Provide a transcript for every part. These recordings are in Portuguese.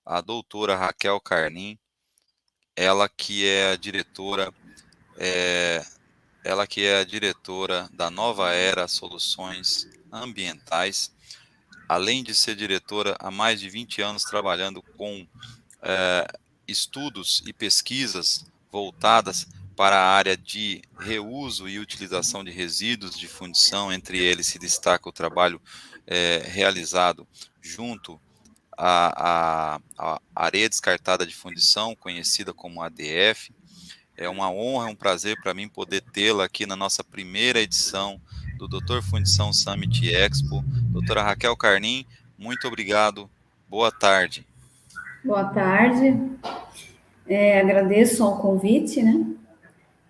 a doutora Raquel Carnim, ela que é a diretora, é, ela que é a diretora da Nova Era Soluções Ambientais, além de ser diretora há mais de 20 anos trabalhando com estudos e pesquisas voltadas para a área de reuso e utilização de resíduos de fundição. Entre eles se destaca o trabalho realizado junto à areia descartada de fundição, conhecida como ADF. É uma honra, um prazer para mim poder tê-la aqui na nossa primeira edição do Doutor Fundição Summit Expo. Doutora Raquel Carnim, muito obrigado. Boa tarde. Boa tarde. Agradeço ao convite, né,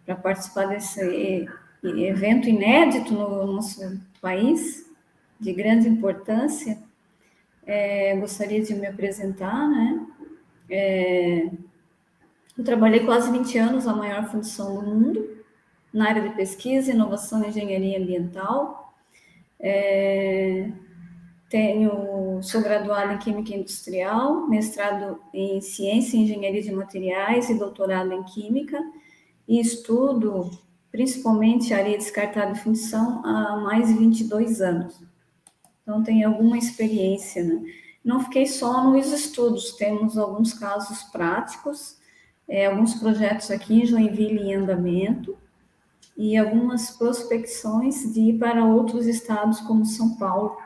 para participar desse evento inédito no nosso país, de grande importância. Gostaria de me apresentar, né? Eu trabalhei quase 20 anos na maior fundição do mundo, na área de pesquisa, inovação e engenharia ambiental. Sou graduada em Química Industrial, mestrado em Ciência e Engenharia de Materiais e doutorado em Química, e estudo principalmente areia descartada de fundição há mais de 22 anos. Então, tenho alguma experiência, né? Não fiquei só nos estudos, temos alguns casos práticos, alguns projetos aqui em Joinville em andamento, e algumas prospecções de ir para outros estados, como São Paulo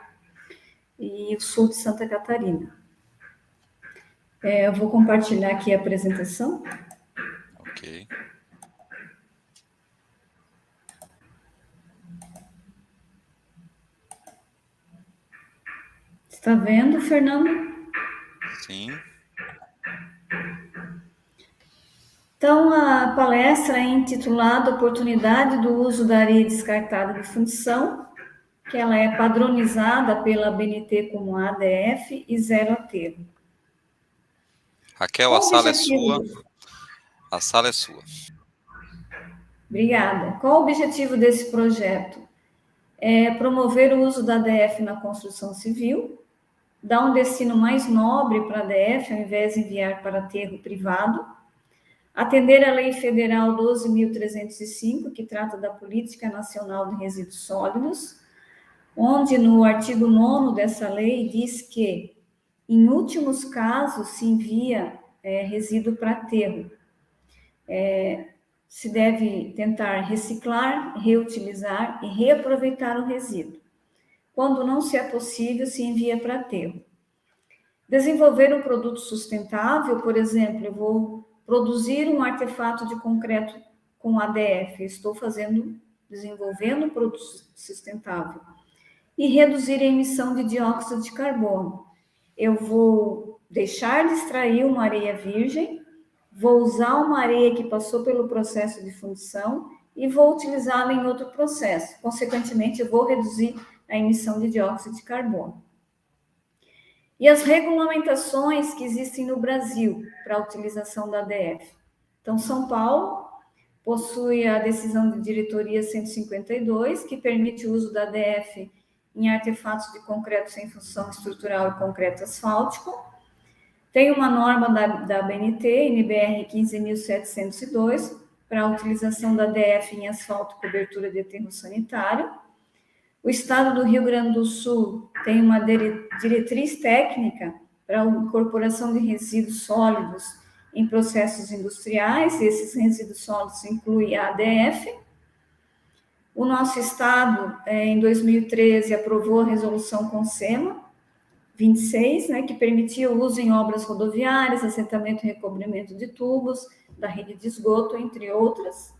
e o sul de Santa Catarina. Eu vou compartilhar aqui a apresentação. Ok. Está vendo, Fernando? Sim. Então, a palestra é intitulada Oportunidade do uso da areia descartada de fundição, que ela é padronizada pela ABNT como ADF e zero aterro. Raquel, a Qual o sala é objetivo sua. A sala é sua. Obrigada. Qual o objetivo desse projeto? É promover o uso da ADF na construção civil, dar um destino mais nobre para a ADF, ao invés de enviar para aterro privado, atender a Lei Federal 12.305, que trata da Política Nacional de Resíduos Sólidos, onde no artigo 9º dessa lei diz que, em últimos casos, se envia resíduo para aterro. Se deve tentar reciclar, reutilizar e reaproveitar o resíduo. Quando não se é possível, se envia para aterro. Desenvolver um produto sustentável, por exemplo, eu vou produzir um artefato de concreto com ADF, estou desenvolvendo um produto sustentável. E reduzir a emissão de dióxido de carbono. Eu vou deixar de extrair uma areia virgem, vou usar uma areia que passou pelo processo de fundição e vou utilizá-la em outro processo. Consequentemente, eu vou reduzir a emissão de dióxido de carbono. E as regulamentações que existem no Brasil para a utilização da ADF. Então, São Paulo possui a decisão de diretoria 152, que permite o uso da ADF em artefatos de concreto sem função estrutural e concreto asfáltico. Tem uma norma da ABNT, NBR 15.702, para a utilização da ADF em asfalto e cobertura de aterro sanitário. O Estado do Rio Grande do Sul tem uma diretriz técnica para a incorporação de resíduos sólidos em processos industriais, e esses resíduos sólidos incluem a ADF. O nosso Estado, em 2013, aprovou a resolução CONSEMA 26, né, que permitia o uso em obras rodoviárias, assentamento e recobrimento de tubos, da rede de esgoto, entre outras.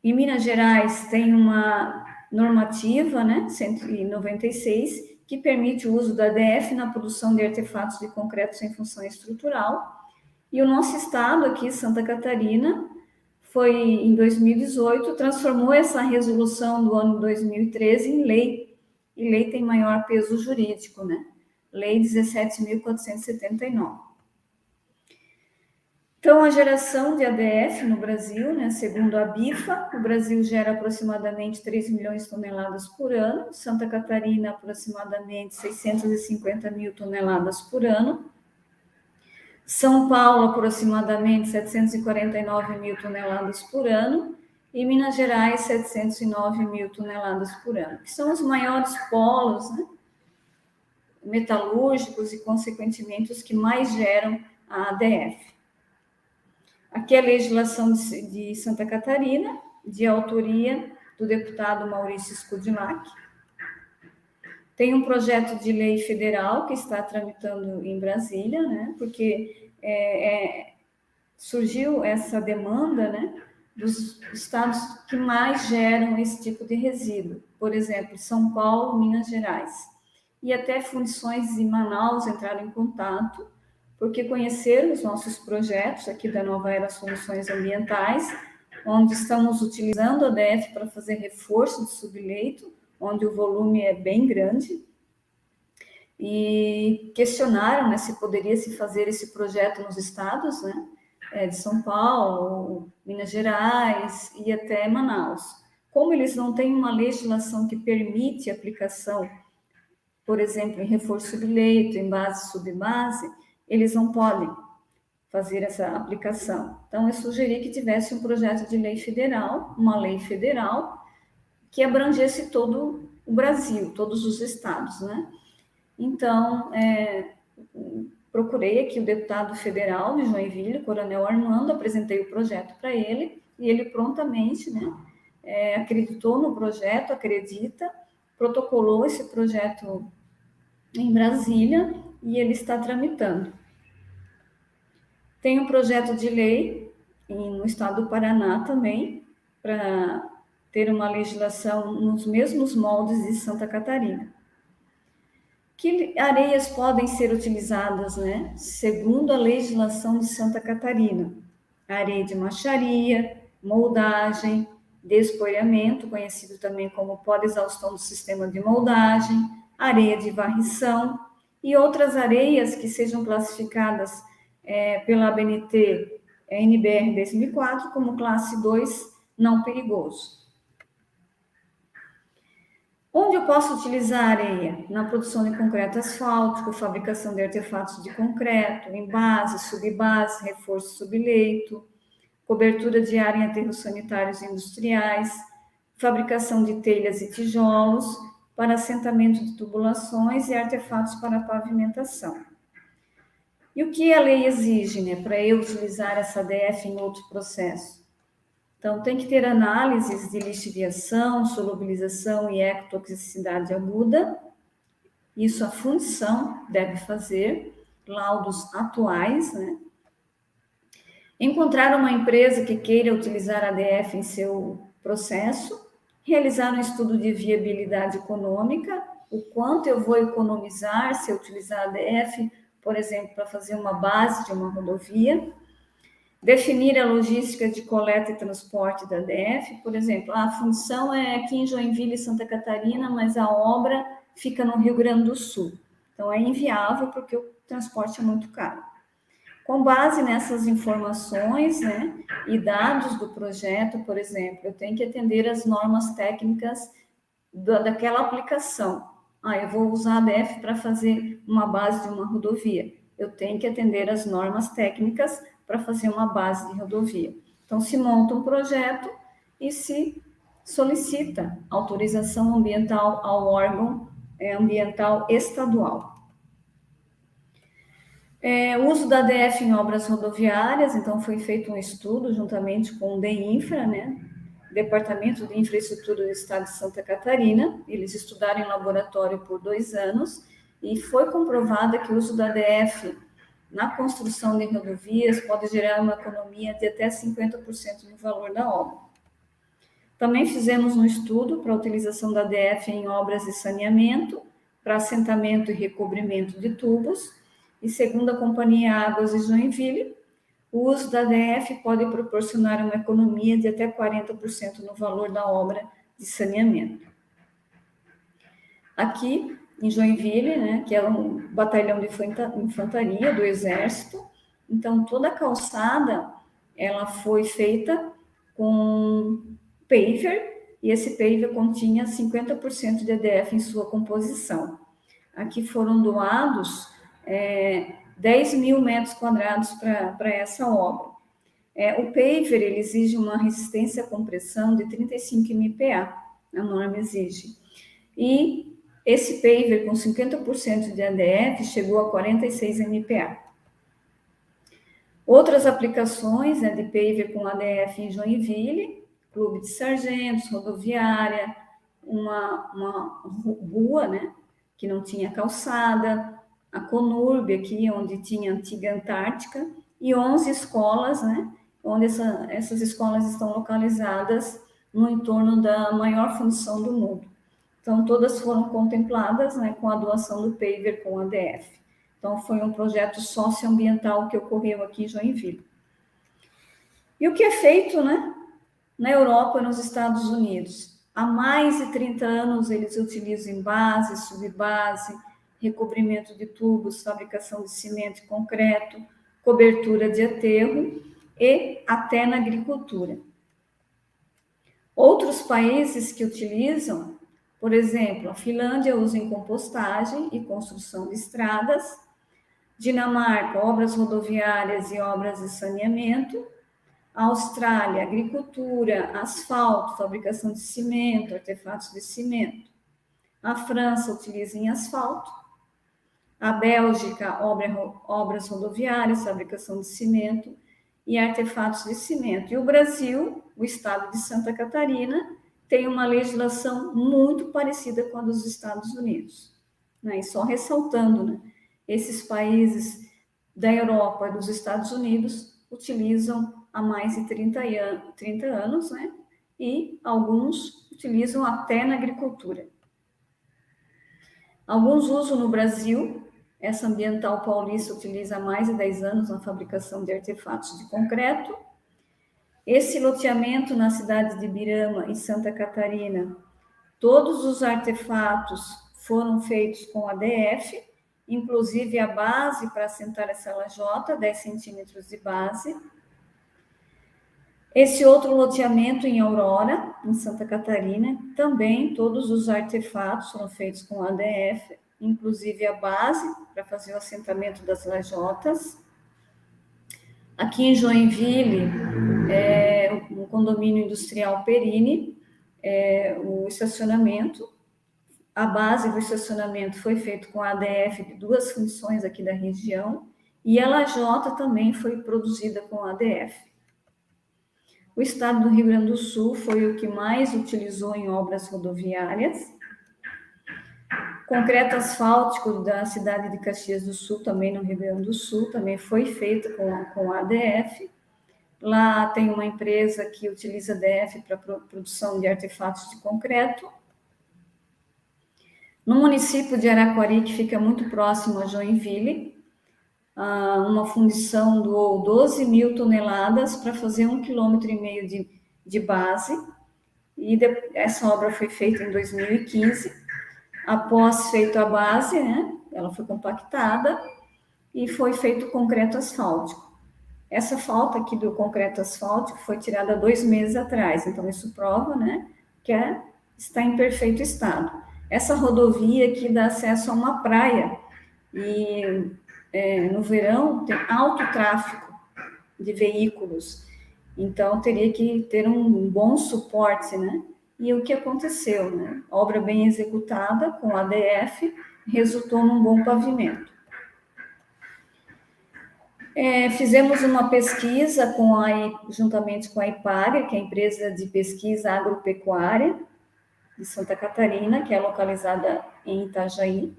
Em Minas Gerais tem uma normativa, né, 196, que permite o uso da ADF na produção de artefatos de concreto sem função estrutural. E o nosso estado aqui, Santa Catarina, foi em 2018, transformou essa resolução do ano 2013 em lei. E lei tem maior peso jurídico, né? Lei 17.479. Então, a geração de ADF no Brasil, né, segundo a BIFA, o Brasil gera aproximadamente 3 milhões de toneladas por ano, Santa Catarina aproximadamente 650 mil toneladas por ano, São Paulo aproximadamente 749 mil toneladas por ano e Minas Gerais 709 mil toneladas por ano, que são os maiores polos, né, metalúrgicos e, consequentemente, os que mais geram a ADF. Aqui é a legislação de Santa Catarina, de autoria do deputado Maurício Scudinac. Tem um projeto de lei federal que está tramitando em Brasília, né, porque surgiu essa demanda, né, dos estados que mais geram esse tipo de resíduo. Por exemplo, São Paulo, Minas Gerais. E até fundições em Manaus entraram em contato, porque conheceram os nossos projetos aqui da Nova Era Soluções Ambientais, onde estamos utilizando a ADF para fazer reforço de subleito, onde o volume é bem grande, e questionaram, né, se poderia se fazer esse projeto nos estados, né, de São Paulo, Minas Gerais e até Manaus. Como eles não têm uma legislação que permite aplicação, por exemplo, em reforço subleito, em base subbase, eles não podem fazer essa aplicação. Então, eu sugeri que tivesse um projeto de lei federal, uma lei federal, que abrangesse todo o Brasil, todos os estados, né? Então, procurei aqui o deputado federal de Joinville, Coronel Armando, apresentei o projeto para ele, e ele prontamente, né, acreditou no projeto, acredita, protocolou esse projeto em Brasília e ele está tramitando. Tem um projeto de lei no estado do Paraná também, para ter uma legislação nos mesmos moldes de Santa Catarina. Que areias podem ser utilizadas, né, segundo a legislação de Santa Catarina? Areia de macharia, moldagem, despoeiramento, conhecido também como pó-exaustão do sistema de moldagem, areia de varrição e outras areias que sejam classificadas pela ABNT NBR 2004 como classe 2 não perigoso. Onde eu posso utilizar a areia? Na produção de concreto asfáltico, fabricação de artefatos de concreto, em base, subbase, reforço subleito, cobertura de área em aterros sanitários e industriais, fabricação de telhas e tijolos, para assentamento de tubulações e artefatos para pavimentação. E o que a lei exige, né, para eu utilizar essa ADF em outro processo? Então, tem que ter análises de lixiviação, solubilização e ecotoxicidade aguda. Isso a fundição deve fazer, laudos atuais, né? Encontrar uma empresa que queira utilizar a ADF em seu processo, realizar um estudo de viabilidade econômica, o quanto eu vou economizar se eu utilizar a ADF, por exemplo, para fazer uma base de uma rodovia, definir a logística de coleta e transporte da ADF, por exemplo, a função é aqui em Joinville, Santa Catarina, mas a obra fica no Rio Grande do Sul. Então, é inviável porque o transporte é muito caro. Com base nessas informações, né, e dados do projeto, por exemplo, eu tenho que atender as normas técnicas daquela aplicação. Eu vou usar a ADF para fazer uma base de uma rodovia. Eu tenho que atender as normas técnicas para fazer uma base de rodovia. Então, se monta um projeto e se solicita autorização ambiental ao órgão ambiental estadual. O uso da ADF em obras rodoviárias, então foi feito um estudo juntamente com o DEINFRA, né, Departamento de Infraestrutura do Estado de Santa Catarina. Eles estudaram em laboratório por 2 anos e foi comprovado que o uso da ADF na construção de rodovias pode gerar uma economia de até 50% no valor da obra. Também fizemos um estudo para a utilização da ADF em obras de saneamento, para assentamento e recobrimento de tubos, e segundo a Companhia Águas de Joinville, o uso da ADF pode proporcionar uma economia de até 40% no valor da obra de saneamento. Aqui, em Joinville, né, que é um batalhão de infantaria do Exército, Então, toda a calçada, ela foi feita com paver, e esse paver continha 50% de EDF em sua composição. Aqui foram doados 10 mil metros quadrados para essa obra. O paver, ele exige uma resistência à compressão de 35 MPa, a norma exige. E esse paver com 50% de EDF chegou a 46 MPa. Outras aplicações de paver com ADF em Joinville, clube de sargentos, rodoviária, uma rua, né, que não tinha calçada, a Conurb aqui, onde tinha a antiga Antártica, e 11 escolas, né, onde essas escolas estão localizadas no entorno da maior fundição do mundo. Então, todas foram contempladas, né, com a doação do paver com ADF. Então, foi um projeto socioambiental que ocorreu aqui em Joinville. E o que é feito, né, na Europa e nos Estados Unidos? Há mais de 30 anos, eles utilizam base, subbase, recobrimento de tubos, fabricação de cimento e concreto, cobertura de aterro e até na agricultura. Outros países que utilizam, por exemplo, a Finlândia usa em compostagem e construção de estradas, Dinamarca, obras rodoviárias e obras de saneamento, a Austrália, agricultura, asfalto, fabricação de cimento, artefatos de cimento. A França utiliza em asfalto. A Bélgica, obras rodoviárias, fabricação de cimento e artefatos de cimento. E o Brasil, o estado de Santa Catarina, tem uma legislação muito parecida com a dos Estados Unidos. Né? E só ressaltando, né? Esses países da Europa e dos Estados Unidos utilizam há mais de 30 anos, né? E alguns utilizam até na agricultura. Alguns usam no Brasil, essa Ambiental Paulista utiliza há mais de 10 anos na fabricação de artefatos de concreto. Esse loteamento na cidade de Birama, em Santa Catarina, todos os artefatos foram feitos com ADF, inclusive a base para assentar essa lajota, 10 centímetros de base. Esse outro loteamento em Aurora, em Santa Catarina, também todos os artefatos foram feitos com ADF, inclusive a base para fazer o assentamento das lajotas. Aqui em Joinville, o condomínio industrial Perini, o estacionamento, a base do estacionamento foi feito com ADF de 2 fundições aqui da região, e a lajota também foi produzida com ADF. O estado do Rio Grande do Sul foi o que mais utilizou em obras rodoviárias. Concreto asfáltico da cidade de Caxias do Sul, também no Rio Grande do Sul, também foi feito com ADF. Lá tem uma empresa que utiliza ADF para produção de artefatos de concreto. No município de Araquari, que fica muito próximo a Joinville, uma fundição doou 12 mil toneladas para fazer 1,5 km de base, e essa obra foi feita em 2015. Após feito a base, né, ela foi compactada e foi feito o concreto asfáltico. Essa falta aqui do concreto asfáltico foi tirada 2 meses atrás, então isso prova, né, que está em perfeito estado. Essa rodovia aqui dá acesso a uma praia e no verão tem alto tráfego de veículos, então teria que ter um bom suporte, né? E o que aconteceu, né? Obra bem executada com ADF resultou num bom pavimento. Fizemos uma pesquisa juntamente com a IPAGRE, que é a empresa de pesquisa agropecuária de Santa Catarina, que é localizada em Itajaí.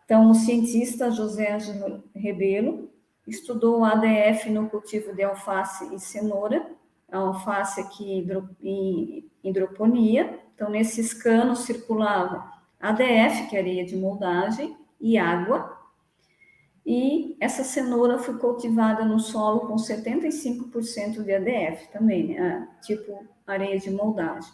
Então, o cientista José Ângelo Rebelo estudou o ADF no cultivo de alface e cenoura, a alface aqui em hidroponia. Então, nesses canos circulava ADF, que é areia de moldagem, e água. E essa cenoura foi cultivada no solo com 75% de ADF também, né? Tipo areia de moldagem.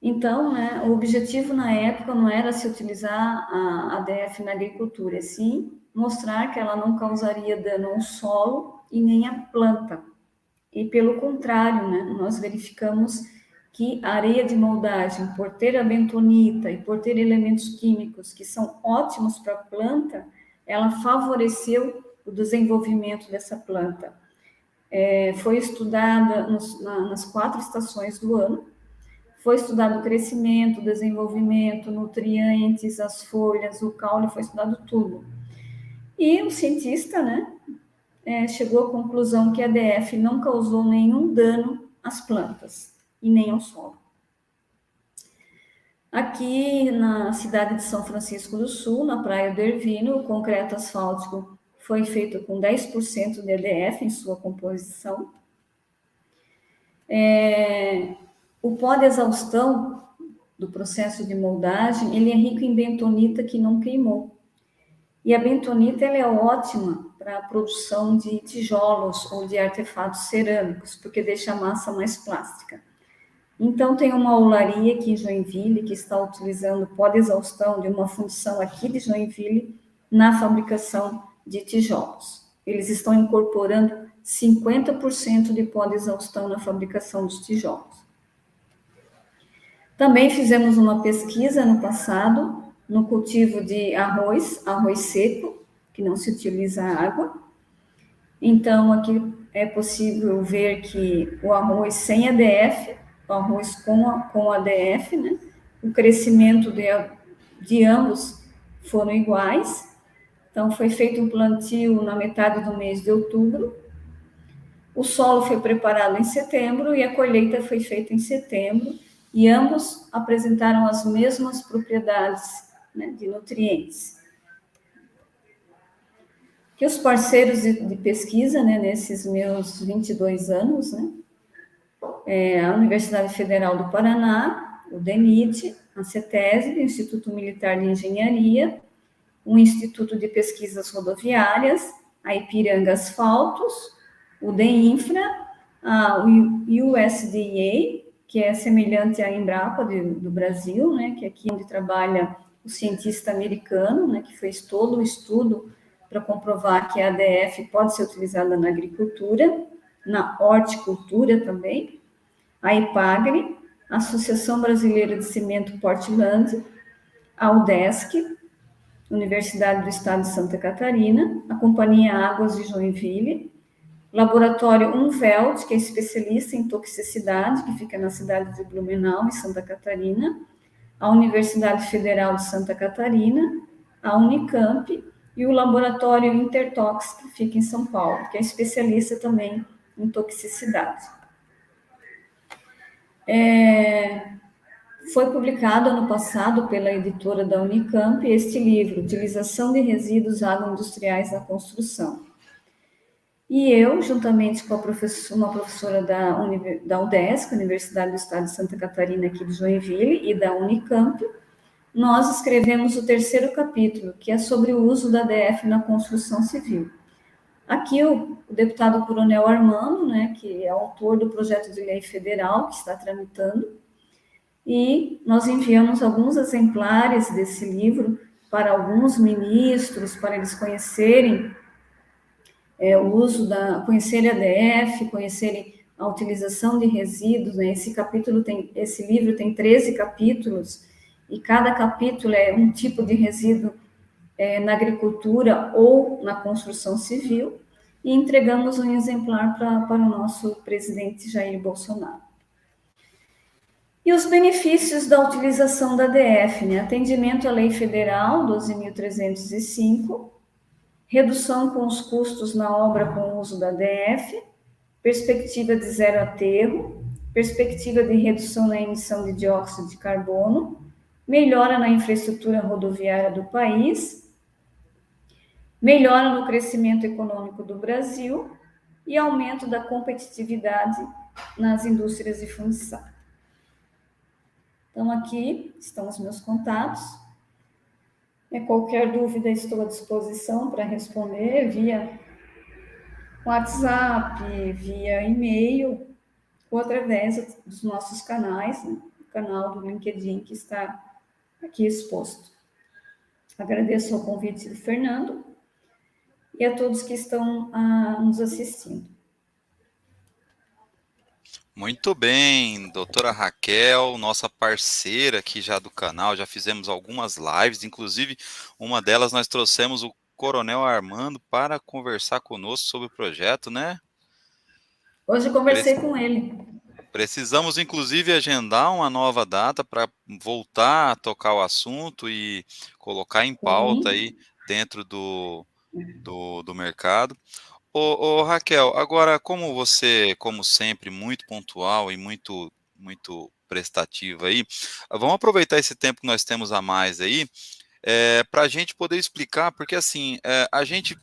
Então, o objetivo na época não era se utilizar a ADF na agricultura, sim mostrar que ela não causaria dano ao solo e nem à planta. E pelo contrário, né, nós verificamos que a areia de moldagem, por ter a bentonita e por ter elementos químicos que são ótimos para a planta, ela favoreceu o desenvolvimento dessa planta. Foi estudada nas 4 estações do ano, foi estudado o crescimento, o desenvolvimento, nutrientes, as folhas, o caule, foi estudado tudo. E o cientista, né, chegou à conclusão que a ADF não causou nenhum dano às plantas e nem ao solo. Aqui na cidade de São Francisco do Sul, na Praia do Ervino, o concreto asfáltico foi feito com 10% de EDF em sua composição. O pó de exaustão do processo de moldagem, ele é rico em bentonita que não queimou. E a bentonita ela é ótima para a produção de tijolos ou de artefatos cerâmicos, porque deixa a massa mais plástica. Então, tem uma olaria aqui em Joinville que está utilizando pó de exaustão de uma fundição aqui de Joinville na fabricação de tijolos. Eles estão incorporando 50% de pó de exaustão na fabricação dos tijolos. Também fizemos uma pesquisa no passado no cultivo de arroz seco, que não se utiliza água. Então, aqui é possível ver que o arroz sem ADF, o arroz com ADF, né? O crescimento de ambos foram iguais. Então, foi feito um plantio na metade do mês de outubro. O solo foi preparado em setembro e a colheita foi feita em setembro. E ambos apresentaram as mesmas propriedades, né, de nutrientes. Que os parceiros de pesquisa, né, nesses meus 22 anos, né, a Universidade Federal do Paraná, o DENIT, a CETESB, o Instituto Militar de Engenharia, o Instituto de Pesquisas Rodoviárias, a Ipiranga Asfaltos, o DEINFRA, o USDA, que é semelhante à Embrapa do Brasil, né, que é aqui onde trabalha o cientista americano, né, que fez todo o estudo para comprovar que a ADF pode ser utilizada na agricultura, na horticultura também, a IPAGRE, a Associação Brasileira de Cimento Portland, a UDESC, Universidade do Estado de Santa Catarina, a Companhia Águas de Joinville, Laboratório Umwelt, que é especialista em toxicidade, que fica na cidade de Blumenau, em Santa Catarina, a Universidade Federal de Santa Catarina, a Unicamp e o Laboratório Intertox, que fica em São Paulo, que é especialista também em toxicidade. Foi publicado ano passado pela editora da Unicamp este livro, Utilização de Resíduos Agroindustriais na Construção. E eu, juntamente com uma professora da UDESC, Universidade do Estado de Santa Catarina, aqui de Joinville, e da Unicamp, nós escrevemos o 3º capítulo, que é sobre o uso da ADF na construção civil. Aqui o deputado Coronel Armando, né, que é autor do projeto de lei federal que está tramitando, e nós enviamos alguns exemplares desse livro para alguns ministros, para eles conhecerem o uso conhecerem a ADF, conhecerem a utilização de resíduos, né? Esse livro tem 13 capítulos, e cada capítulo é um tipo de resíduo na agricultura ou na construção civil, e entregamos um exemplar para o nosso presidente Jair Bolsonaro. E os benefícios da utilização da ADF, né? Atendimento à Lei Federal 12.305, redução com os custos na obra com o uso da ADF, perspectiva de zero aterro, perspectiva de redução na emissão de dióxido de carbono, melhora na infraestrutura rodoviária do país, melhora no crescimento econômico do Brasil e aumento da competitividade nas indústrias de fundição. Então, aqui estão os meus contatos. Qualquer dúvida, estou à disposição para responder via WhatsApp, via e-mail, ou através dos nossos canais, né? O canal do LinkedIn que está aqui exposto. Agradeço o convite do Fernando e a todos que estão nos assistindo. Muito bem, doutora Raquel, nossa parceira aqui já do canal, já fizemos algumas lives, inclusive uma delas nós trouxemos o Coronel Armando para conversar conosco sobre o projeto, né? Hoje eu conversei com ele. Precisamos, inclusive, agendar uma nova data para voltar a tocar o assunto e colocar em pauta Sim. aí dentro do mercado. Ô, Raquel, agora, como você, como sempre, muito pontual e muito prestativa aí, vamos aproveitar esse tempo que nós temos a mais aí, para a gente poder explicar, porque assim, a gente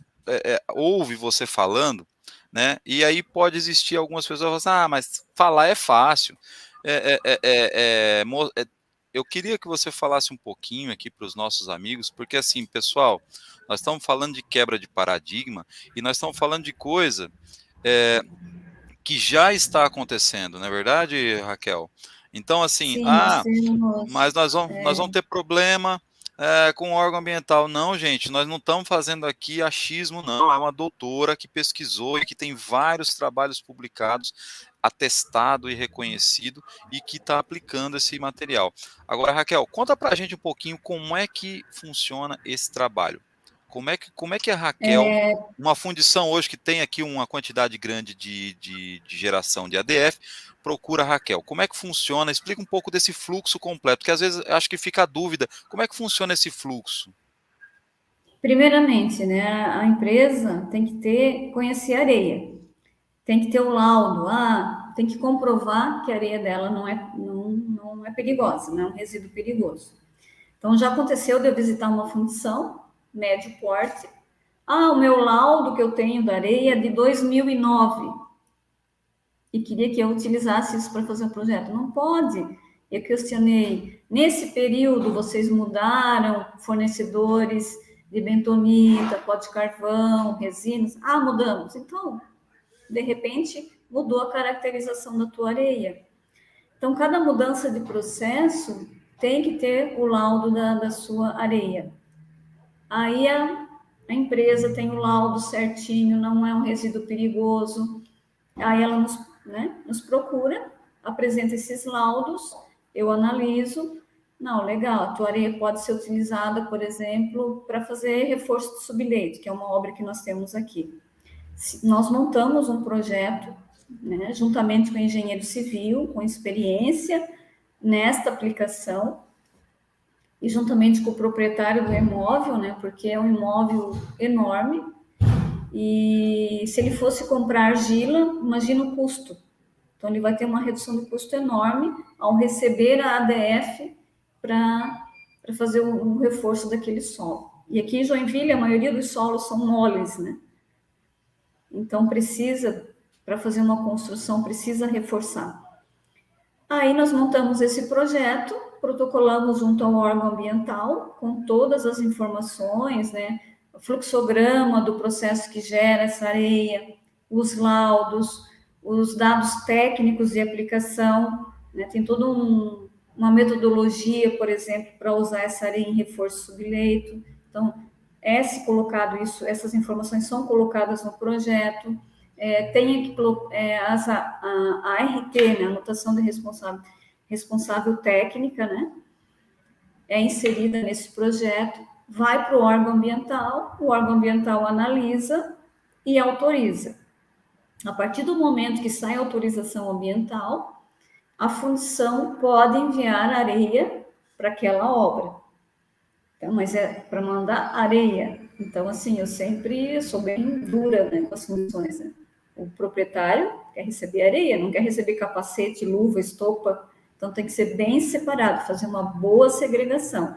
ouve você falando, né? E aí pode existir algumas pessoas que falam assim, mas falar é fácil. É, é, é, é, mo- é, eu queria que você falasse um pouquinho aqui para os nossos amigos, porque assim, pessoal, nós estamos falando de quebra de paradigma e nós estamos falando de coisa é, que já está acontecendo, não é verdade, Raquel? Então, assim, Sim, nós mas temos. nós vamos ter problema com o órgão ambiental. Não, gente, nós não estamos fazendo aqui achismo, não. É uma doutora que pesquisou e que tem vários trabalhos publicados, atestado e reconhecido, e que está aplicando esse material. Agora, Raquel, conta para a gente um pouquinho como é que funciona esse trabalho. Como é que a Raquel, uma fundição hoje que tem aqui uma quantidade grande de geração de ADF, procura a Raquel. Como é que funciona? Explica um pouco desse fluxo completo, porque às vezes acho que fica a dúvida, como é que funciona esse fluxo? Primeiramente, né, a empresa tem que conhecer a areia, tem que ter o laudo, tem que comprovar que a areia dela não é perigosa, não é um resíduo perigoso. Então, já aconteceu de eu visitar uma fundição, médio porte. O meu laudo que eu tenho da areia é de 2009 e queria que eu utilizasse isso para fazer um projeto. Não pode. Eu questionei. Nesse período, vocês mudaram fornecedores de bentonita, pó de carvão, resinas? Mudamos. Então, de repente, mudou a caracterização da tua areia. Então, cada mudança de processo tem que ter o laudo da sua areia. Aí a empresa tem o laudo certinho, não é um resíduo perigoso. Aí ela nos procura, apresenta esses laudos, eu analiso. Não, legal, a tua areia pode ser utilizada, por exemplo, para fazer reforço de subleito, que é uma obra que nós temos aqui. Nós montamos um projeto, né, juntamente com o engenheiro civil, com experiência nesta aplicação, e juntamente com o proprietário do imóvel, né, porque é um imóvel enorme, e se ele fosse comprar argila, imagina o custo. Então, ele vai ter uma redução de custo enorme ao receber a ADF para fazer o reforço daquele solo. E aqui em Joinville, a maioria dos solos são moles, né? Então, para fazer uma construção, precisa reforçar. Aí nós montamos esse projeto, protocolamos junto ao órgão ambiental, com todas as informações, né? O fluxograma do processo que gera essa areia, os laudos, os dados técnicos de aplicação, né? Tem toda uma metodologia, por exemplo, para usar essa areia em reforço subleito. Então, colocado isso, essas informações são colocadas no projeto. Tem aqui a RT, né, a anotação de responsável técnica, né, é inserida nesse projeto, vai para o órgão ambiental analisa e autoriza. A partir do momento que sai a autorização ambiental, a fundição pode enviar areia para aquela obra. Então, mas é para mandar areia. Então, assim, eu sempre sou bem dura, né, com as fundições, né? O proprietário quer receber areia, não quer receber capacete, luva, estopa. Então, tem que ser bem separado, fazer uma boa segregação.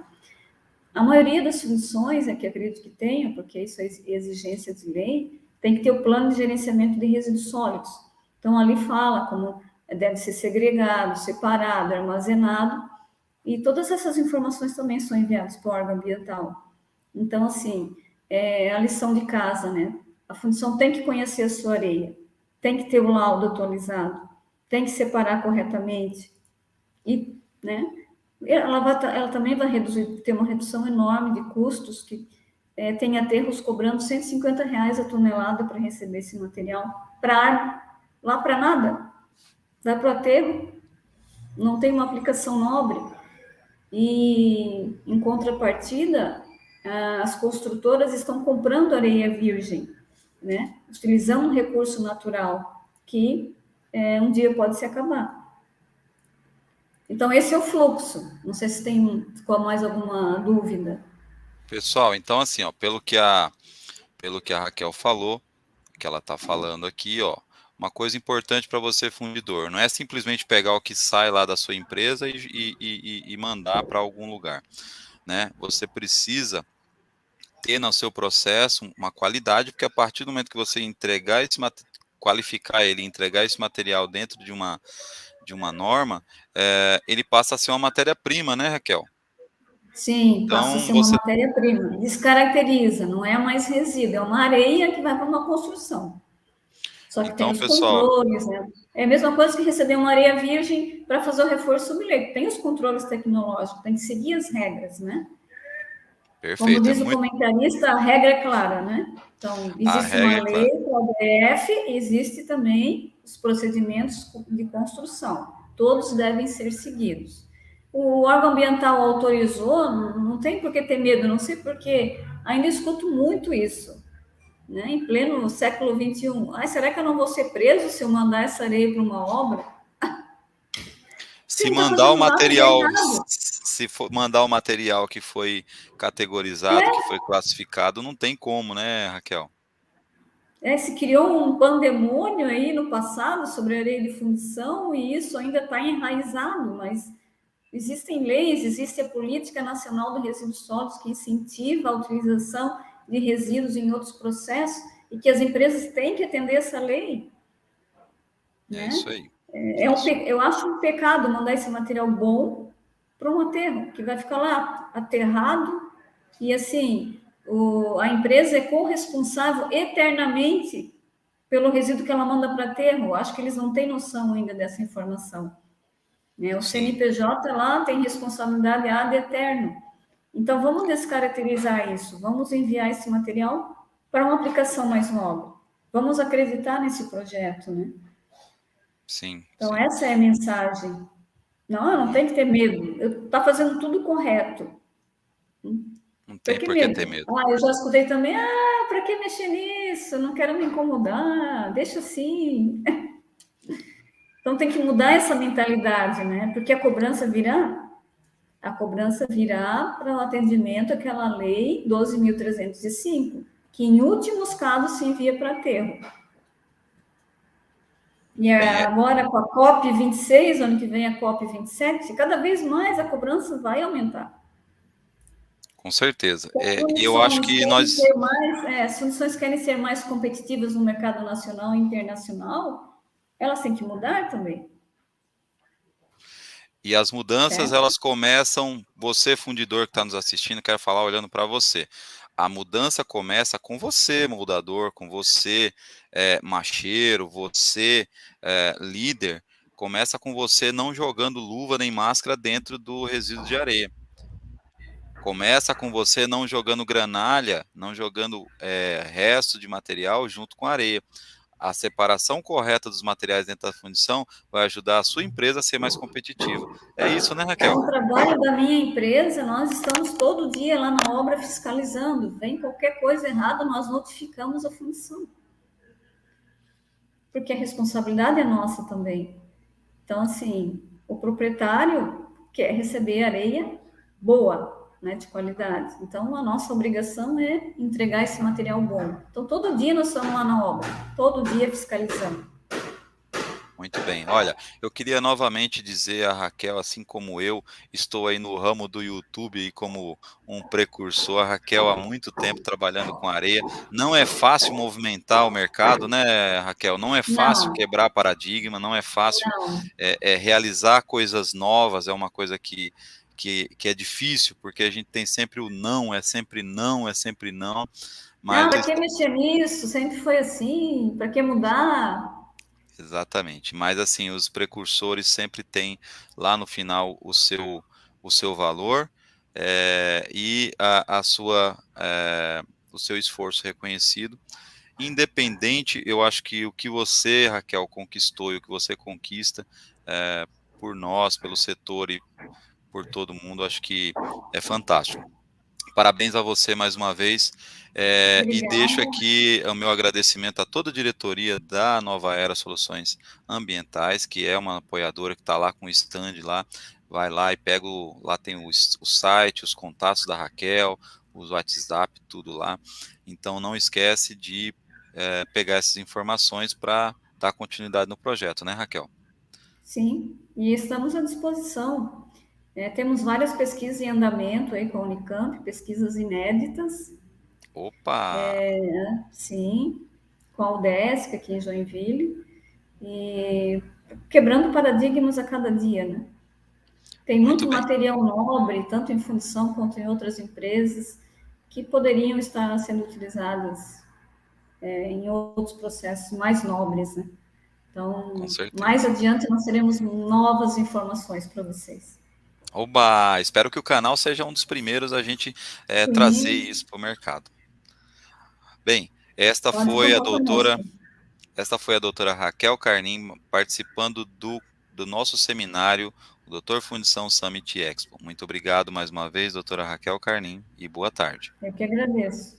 A maioria das fundições, que acredito que tenha, porque isso é exigência de lei, tem que ter o plano de gerenciamento de resíduos sólidos. Então, ali fala como deve ser segregado, separado, armazenado, e todas essas informações também são enviadas para o órgão ambiental. Então, assim, é a lição de casa, né? A fundição tem que conhecer a sua areia, tem que ter o laudo atualizado, tem que separar corretamente e, né? Ela também vai ter uma redução enorme de custos tem aterros cobrando R$ 150 a tonelada para receber esse material, lá para nada. Vai para o aterro, não tem uma aplicação nobre. E, em contrapartida, as construtoras estão comprando areia virgem, né? Utilizando um recurso natural que um dia pode se acabar. Então, esse é o fluxo. Não sei se ficou mais alguma dúvida. Pessoal, então assim, ó, pelo que a Raquel falou, que ela está falando aqui, ó, uma coisa importante para você, fundidor, não é simplesmente pegar o que sai lá da sua empresa e mandar para algum lugar, né? Você precisa ter no seu processo uma qualidade, porque a partir do momento que você qualificar ele, entregar esse material dentro de uma norma, ele passa a ser uma matéria-prima, né, Raquel? Sim, passa a Então, ser uma matéria-prima. Descaracteriza, não é mais resíduo, é uma areia que vai para uma construção. Só que tem então, os pessoal, controles, né? É a mesma coisa que receber uma areia virgem para fazer o reforço subleito. Tem os controles tecnológicos, tem que seguir as regras, né? Como perfeito, diz o comentarista, a regra é clara, né? Então, a existe regra uma é lei, clara. o ADF, e existe também os procedimentos de construção. Todos devem ser seguidos. O órgão ambiental autorizou, não tem por que ter medo, não sei porque ainda escuto muito isso, né? Em pleno século XXI. Ai, será que eu não vou ser preso se eu mandar essa areia para uma obra? Você Se não está mandar o fazendo nada de material, errado. se for mandar o material que foi categorizado, que foi classificado, não tem como, né, Raquel? Se criou um pandemônio aí no passado sobre a areia de fundição e isso ainda está enraizado, mas existem leis, existe a Política Nacional de Resíduos Sólidos que incentiva a utilização de resíduos em outros processos e que as empresas têm que atender essa lei, É né? isso aí. É isso. Eu acho um pecado mandar esse material bom para um aterro, que vai ficar lá aterrado e assim, a empresa é corresponsável eternamente pelo resíduo que ela manda para aterro. Acho que eles não têm noção ainda dessa informação, né? O Sim, CNPJ lá tem responsabilidade ad eterno. Então, vamos descaracterizar isso. Vamos enviar esse material para uma aplicação mais nova. Vamos acreditar nesse projeto, né? sim, Então, sim. essa é a mensagem. Não tem que ter medo. Eu está fazendo tudo correto. Não Para tem que por que ter medo? medo. Eu já escutei também, para que mexer nisso? Não quero me incomodar, deixa assim. Então tem que mudar essa mentalidade, né? Porque a cobrança virá para o atendimento àquela lei 12.305, que em últimos casos se envia para aterro. E Bem, agora com a COP 26, ano que vem a COP 27, cada vez mais a cobrança vai aumentar. com certeza. E eu acho As que nós, fundições querem ser mais competitivas no mercado nacional e internacional, elas têm que mudar também, e as mudanças, certo? elas começam, você, fundidor que está nos assistindo, quero falar olhando para você. A mudança começa com você, moldador, com você, macheiro, você, líder. Começa com você não jogando luva nem máscara dentro do resíduo de areia. Começa com você não jogando granalha, não jogando resto de material junto com areia. A separação correta dos materiais dentro da fundição vai ajudar a sua empresa a ser mais competitiva. É isso, né, Raquel? No trabalho da minha empresa, nós estamos todo dia lá na obra fiscalizando. Vem qualquer coisa errada, nós notificamos a função. Porque a responsabilidade é nossa também. Então, assim, o proprietário quer receber areia boa, né, de qualidade. Então, a nossa obrigação é entregar esse material bom. Então, todo dia nós estamos lá na obra, todo dia fiscalizando. Muito bem. Olha, eu queria novamente dizer a Raquel, assim como eu, estou aí no ramo do YouTube e como um precursor. A Raquel há muito tempo trabalhando com areia. Não é fácil movimentar o mercado, né, Raquel? Não é fácil Não, quebrar paradigma, não é fácil não. realizar coisas novas, é uma coisa que é difícil, porque a gente tem sempre o não, é sempre não, é sempre não. Mas Para que mexer nisso? Sempre foi assim. Para que mudar? exatamente. Mas assim, os precursores sempre têm lá no final o seu valor. e o seu esforço reconhecido. Independente, eu acho que o que você, Raquel, conquistou e o que você conquista por nós, pelo setor e por todo mundo, acho que é fantástico. Parabéns a você mais uma vez, e deixo Obrigada. aqui o meu agradecimento a toda a diretoria da Nova Era Soluções Ambientais, que é uma apoiadora que está lá com o stand lá, vai lá e pega, lá tem o site, os contatos da Raquel, os WhatsApp, tudo lá, então não esquece de pegar essas informações para dar continuidade no projeto, né, Raquel? Sim, e estamos à disposição. Temos várias pesquisas em andamento aí com a Unicamp, pesquisas inéditas, Opa, sim, com a UDESC aqui em Joinville, e quebrando paradigmas a cada dia, né? Tem muito muito bem. material nobre, tanto em fundição quanto em outras empresas, que poderiam estar sendo utilizadas em outros processos mais nobres, né? Com Então, mais certeza. adiante nós teremos novas informações para vocês. Oba, espero que o canal seja um dos primeiros a gente trazer Sim, isso para o mercado. Bem, esta pode foi a contar doutora, conosco. esta foi a doutora Raquel Carnim participando do nosso seminário, o Doutor Fundição Summit Expo. Muito obrigado mais uma vez, doutora Raquel Carnim, e boa tarde. Eu que agradeço.